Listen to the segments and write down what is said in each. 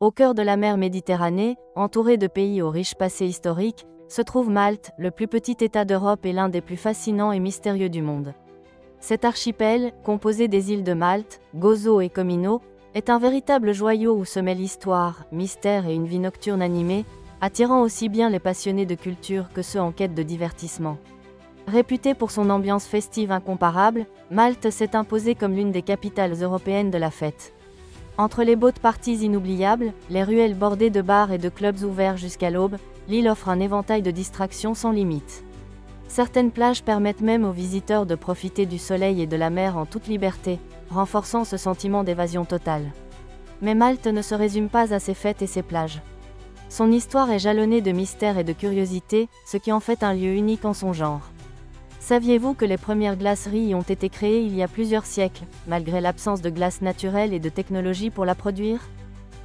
Au cœur de la mer Méditerranée, entouré de pays au riche passé historique, se trouve Malte, le plus petit État d'Europe et l'un des plus fascinants et mystérieux du monde. Cet archipel, composé des îles de Malte, Gozo et Comino, est un véritable joyau où se mêlent histoire, mystère et une vie nocturne animée, attirant aussi bien les passionnés de culture que ceux en quête de divertissement. Réputée pour son ambiance festive incomparable, Malte s'est imposée comme l'une des capitales européennes de la fête. Entre les boat parties inoubliables, les ruelles bordées de bars et de clubs ouverts jusqu'à l'aube, l'île offre un éventail de distractions sans limite. Certaines plages permettent même aux visiteurs de profiter du soleil et de la mer en toute liberté, renforçant ce sentiment d'évasion totale. Mais Malte ne se résume pas à ses fêtes et ses plages. Son histoire est jalonnée de mystères et de curiosités, ce qui en fait un lieu unique en son genre. Saviez-vous que les premières glaceries y ont été créées il y a plusieurs siècles, malgré l'absence de glace naturelle et de technologie pour la produire?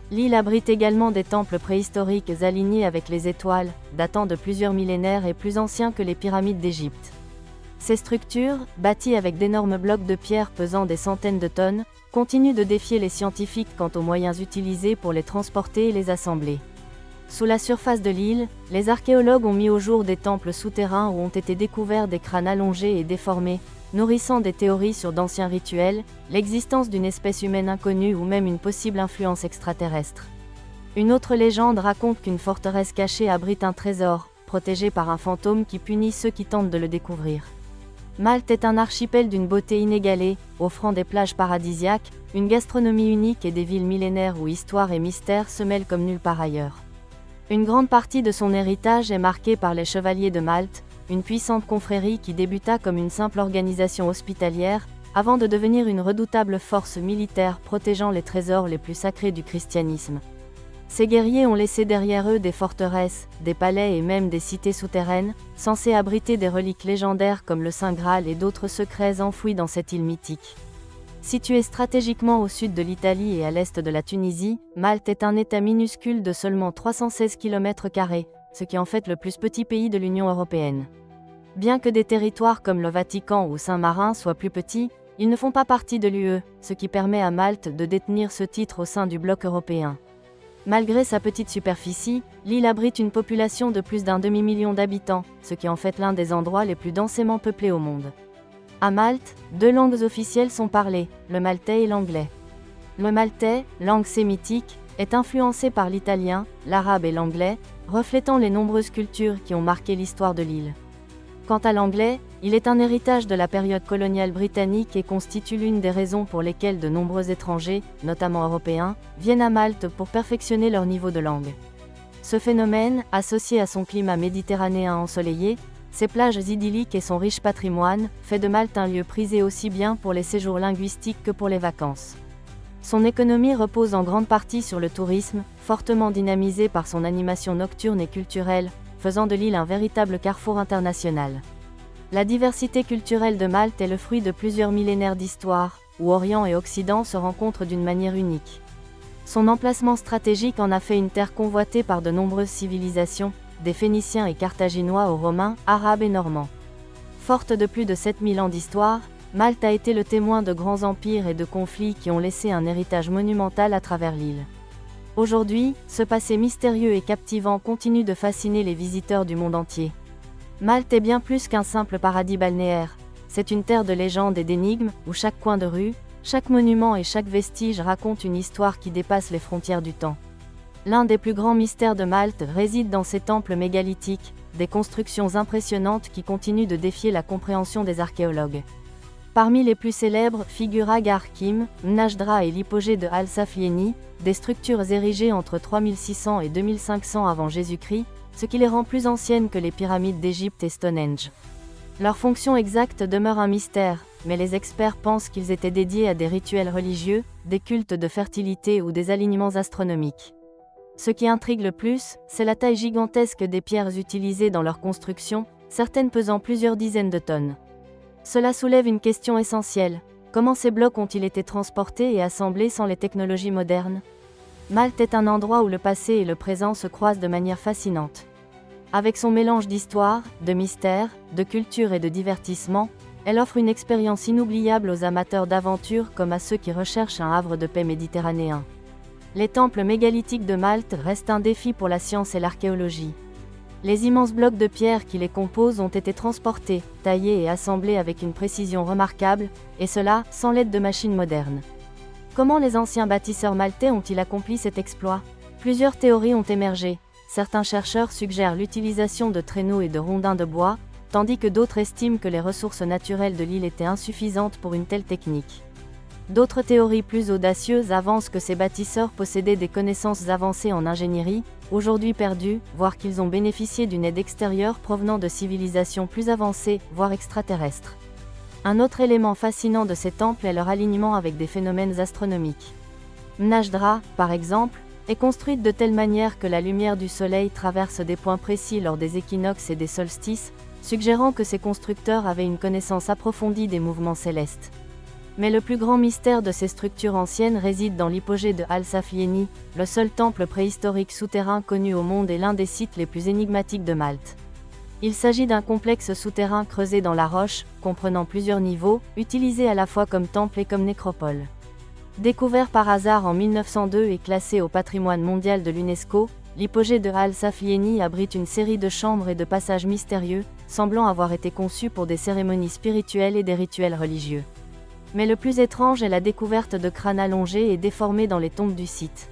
L'île abrite également des temples préhistoriques alignés avec les étoiles, datant de plusieurs millénaires et plus anciens que les pyramides d'Égypte. Ces structures, bâties avec d'énormes blocs de pierre pesant des centaines de tonnes, continuent de défier les scientifiques quant aux moyens utilisés pour les transporter et les assembler. Sous la surface de l'île, les archéologues ont mis au jour des temples souterrains où ont été découverts des crânes allongés et déformés, nourrissant des théories sur d'anciens rituels, l'existence d'une espèce humaine inconnue ou même une possible influence extraterrestre. Une autre légende raconte qu'une forteresse cachée abrite un trésor, protégé par un fantôme qui punit ceux qui tentent de le découvrir. Malte est un archipel d'une beauté inégalée, offrant des plages paradisiaques, une gastronomie unique et des villes millénaires où histoire et mystère se mêlent comme nulle part ailleurs. Une grande partie de son héritage est marquée par les Chevaliers de Malte, une puissante confrérie qui débuta comme une simple organisation hospitalière, avant de devenir une redoutable force militaire protégeant les trésors les plus sacrés du christianisme. Ces guerriers ont laissé derrière eux des forteresses, des palais et même des cités souterraines, censées abriter des reliques légendaires comme le Saint Graal et d'autres secrets enfouis dans cette île mythique. Située stratégiquement au sud de l'Italie et à l'est de la Tunisie, Malte est un État minuscule de seulement 316 km², ce qui en fait le plus petit pays de l'Union européenne. Bien que des territoires comme le Vatican ou Saint-Marin soient plus petits, ils ne font pas partie de l'UE, ce qui permet à Malte de détenir ce titre au sein du bloc européen. Malgré sa petite superficie, l'île abrite une population de plus d'un demi-million d'habitants, ce qui en fait l'un des endroits les plus densément peuplés au monde. À Malte, deux langues officielles sont parlées, le maltais et l'anglais. Le maltais, langue sémitique, est influencé par l'italien, l'arabe et l'anglais, reflétant les nombreuses cultures qui ont marqué l'histoire de l'île. Quant à l'anglais, il est un héritage de la période coloniale britannique et constitue l'une des raisons pour lesquelles de nombreux étrangers, notamment européens, viennent à Malte pour perfectionner leur niveau de langue. Ce phénomène, associé à son climat méditerranéen ensoleillé, ses plages idylliques et son riche patrimoine, fait de Malte un lieu prisé aussi bien pour les séjours linguistiques que pour les vacances. Son économie repose en grande partie sur le tourisme, fortement dynamisé par son animation nocturne et culturelle, faisant de l'île un véritable carrefour international. La diversité culturelle de Malte est le fruit de plusieurs millénaires d'histoire, où Orient et Occident se rencontrent d'une manière unique. Son emplacement stratégique en a fait une terre convoitée par de nombreuses civilisations, des Phéniciens et Carthaginois aux Romains, Arabes et Normands. Forte de plus de 7000 ans d'histoire, Malte a été le témoin de grands empires et de conflits qui ont laissé un héritage monumental à travers l'île. Aujourd'hui, ce passé mystérieux et captivant continue de fasciner les visiteurs du monde entier. Malte est bien plus qu'un simple paradis balnéaire, c'est une terre de légendes et d'énigmes, où chaque coin de rue, chaque monument et chaque vestige raconte une histoire qui dépasse les frontières du temps. L'un des plus grands mystères de Malte réside dans ses temples mégalithiques, des constructions impressionnantes qui continuent de défier la compréhension des archéologues. Parmi les plus célèbres figurent Agar Kim, Mnajdra et l'hypogée de Al-Saflieni, des structures érigées entre 3600 et 2500 avant Jésus-Christ, ce qui les rend plus anciennes que les pyramides d'Égypte et Stonehenge. Leur fonction exacte demeure un mystère, mais les experts pensent qu'ils étaient dédiés à des rituels religieux, des cultes de fertilité ou des alignements astronomiques. Ce qui intrigue le plus, c'est la taille gigantesque des pierres utilisées dans leur construction, certaines pesant plusieurs dizaines de tonnes. Cela soulève une question essentielle. Comment ces blocs ont-ils été transportés et assemblés sans les technologies modernes? Malte est un endroit où le passé et le présent se croisent de manière fascinante. Avec son mélange d'histoire, de mystère, de culture et de divertissement, elle offre une expérience inoubliable aux amateurs d'aventure comme à ceux qui recherchent un havre de paix méditerranéen. Les temples mégalithiques de Malte restent un défi pour la science et l'archéologie. Les immenses blocs de pierre qui les composent ont été transportés, taillés et assemblés avec une précision remarquable, et cela, sans l'aide de machines modernes. Comment les anciens bâtisseurs maltais ont-ils accompli cet exploit? Plusieurs théories ont émergé. Certains chercheurs suggèrent l'utilisation de traîneaux et de rondins de bois, tandis que d'autres estiment que les ressources naturelles de l'île étaient insuffisantes pour une telle technique. D'autres théories plus audacieuses avancent que ces bâtisseurs possédaient des connaissances avancées en ingénierie, aujourd'hui perdues, voire qu'ils ont bénéficié d'une aide extérieure provenant de civilisations plus avancées, voire extraterrestres. Un autre élément fascinant de ces temples est leur alignement avec des phénomènes astronomiques. Mnajdra, par exemple, est construite de telle manière que la lumière du soleil traverse des points précis lors des équinoxes et des solstices, suggérant que ces constructeurs avaient une connaissance approfondie des mouvements célestes. Mais le plus grand mystère de ces structures anciennes réside dans l'hypogée de Al-Safieni, le seul temple préhistorique souterrain connu au monde et l'un des sites les plus énigmatiques de Malte. Il s'agit d'un complexe souterrain creusé dans la roche, comprenant plusieurs niveaux, utilisé à la fois comme temple et comme nécropole. Découvert par hasard en 1902 et classé au patrimoine mondial de l'UNESCO, l'hypogée de Al-Safieni abrite une série de chambres et de passages mystérieux, semblant avoir été conçus pour des cérémonies spirituelles et des rituels religieux. Mais le plus étrange est la découverte de crânes allongés et déformés dans les tombes du site.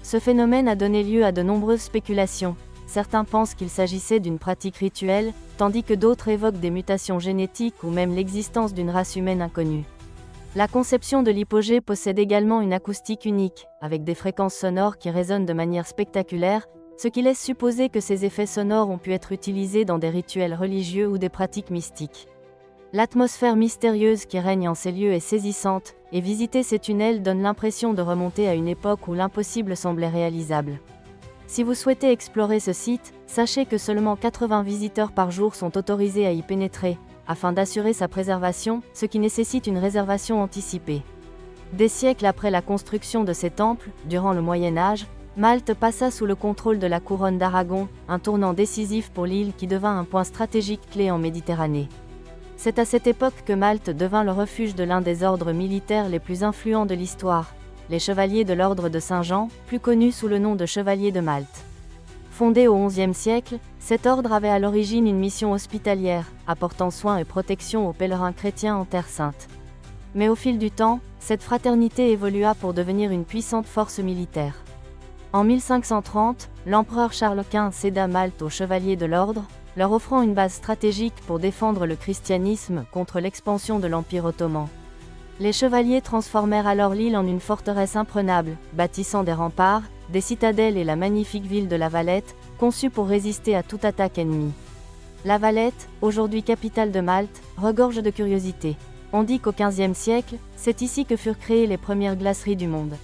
Ce phénomène a donné lieu à de nombreuses spéculations. Certains pensent qu'il s'agissait d'une pratique rituelle, tandis que d'autres évoquent des mutations génétiques ou même l'existence d'une race humaine inconnue. La conception de l'hypogée possède également une acoustique unique, avec des fréquences sonores qui résonnent de manière spectaculaire, ce qui laisse supposer que ces effets sonores ont pu être utilisés dans des rituels religieux ou des pratiques mystiques. L'atmosphère mystérieuse qui règne en ces lieux est saisissante, et visiter ces tunnels donne l'impression de remonter à une époque où l'impossible semblait réalisable. Si vous souhaitez explorer ce site, sachez que seulement 80 visiteurs par jour sont autorisés à y pénétrer, afin d'assurer sa préservation, ce qui nécessite une réservation anticipée. Des siècles après la construction de ces temples, durant le Moyen Âge, Malte passa sous le contrôle de la couronne d'Aragon, un tournant décisif pour l'île qui devint un point stratégique clé en Méditerranée. C'est à cette époque que Malte devint le refuge de l'un des ordres militaires les plus influents de l'histoire, les Chevaliers de l'Ordre de Saint-Jean, plus connus sous le nom de Chevaliers de Malte. Fondé au XIe siècle, cet ordre avait à l'origine une mission hospitalière, apportant soins et protection aux pèlerins chrétiens en Terre Sainte. Mais au fil du temps, cette fraternité évolua pour devenir une puissante force militaire. En 1530, l'empereur Charles Quint céda Malte aux Chevaliers de l'Ordre, leur offrant une base stratégique pour défendre le christianisme contre l'expansion de l'Empire ottoman. Les chevaliers transformèrent alors l'île en une forteresse imprenable, bâtissant des remparts, des citadelles et la magnifique ville de La Valette, conçue pour résister à toute attaque ennemie. La Valette, aujourd'hui capitale de Malte, regorge de curiosités. On dit qu'au XVe siècle, c'est ici que furent créées les premières glaceries du monde.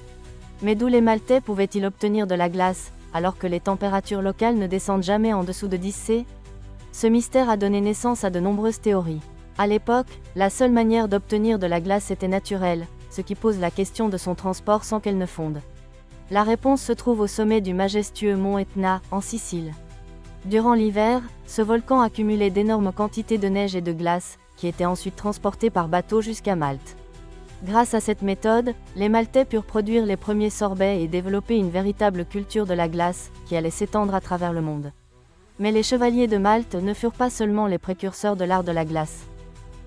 Mais d'où les Maltais pouvaient-ils obtenir de la glace, alors que les températures locales ne descendent jamais en dessous de 10 C? Ce mystère a donné naissance à de nombreuses théories. À l'époque, la seule manière d'obtenir de la glace était naturelle, ce qui pose la question de son transport sans qu'elle ne fonde. La réponse se trouve au sommet du majestueux mont Etna, en Sicile. Durant l'hiver, ce volcan accumulait d'énormes quantités de neige et de glace, qui étaient ensuite transportées par bateau jusqu'à Malte. Grâce à cette méthode, les Maltais purent produire les premiers sorbets et développer une véritable culture de la glace, qui allait s'étendre à travers le monde. Mais les chevaliers de Malte ne furent pas seulement les précurseurs de l'art de la glace.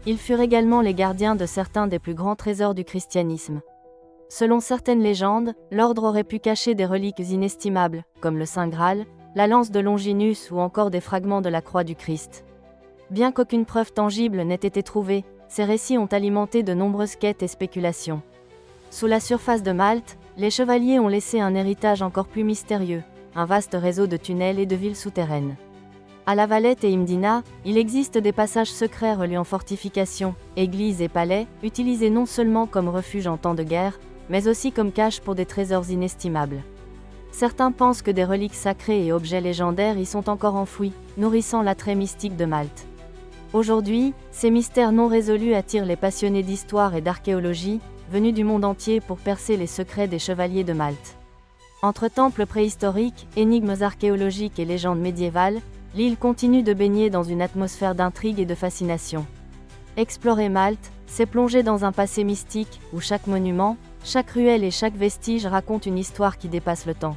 Ils furent également les gardiens de certains des plus grands trésors du christianisme. Selon certaines légendes, l'ordre aurait pu cacher des reliques inestimables, comme le Saint Graal, la lance de Longinus ou encore des fragments de la croix du Christ. Bien qu'aucune preuve tangible n'ait été trouvée, ces récits ont alimenté de nombreuses quêtes et spéculations. Sous la surface de Malte, les chevaliers ont laissé un héritage encore plus mystérieux, un vaste réseau de tunnels et de villes souterraines. À La Valette et Imdina, il existe des passages secrets reliant fortifications, églises et palais, utilisés non seulement comme refuge en temps de guerre, mais aussi comme cache pour des trésors inestimables. Certains pensent que des reliques sacrées et objets légendaires y sont encore enfouis, nourrissant l'attrait mystique de Malte. Aujourd'hui, ces mystères non résolus attirent les passionnés d'histoire et d'archéologie, venus du monde entier pour percer les secrets des chevaliers de Malte. Entre temples préhistoriques, énigmes archéologiques et légendes médiévales, l'île continue de baigner dans une atmosphère d'intrigue et de fascination. Explorer Malte, c'est plonger dans un passé mystique, où chaque monument, Chaque ruelle et chaque vestige raconte une histoire qui dépasse le temps.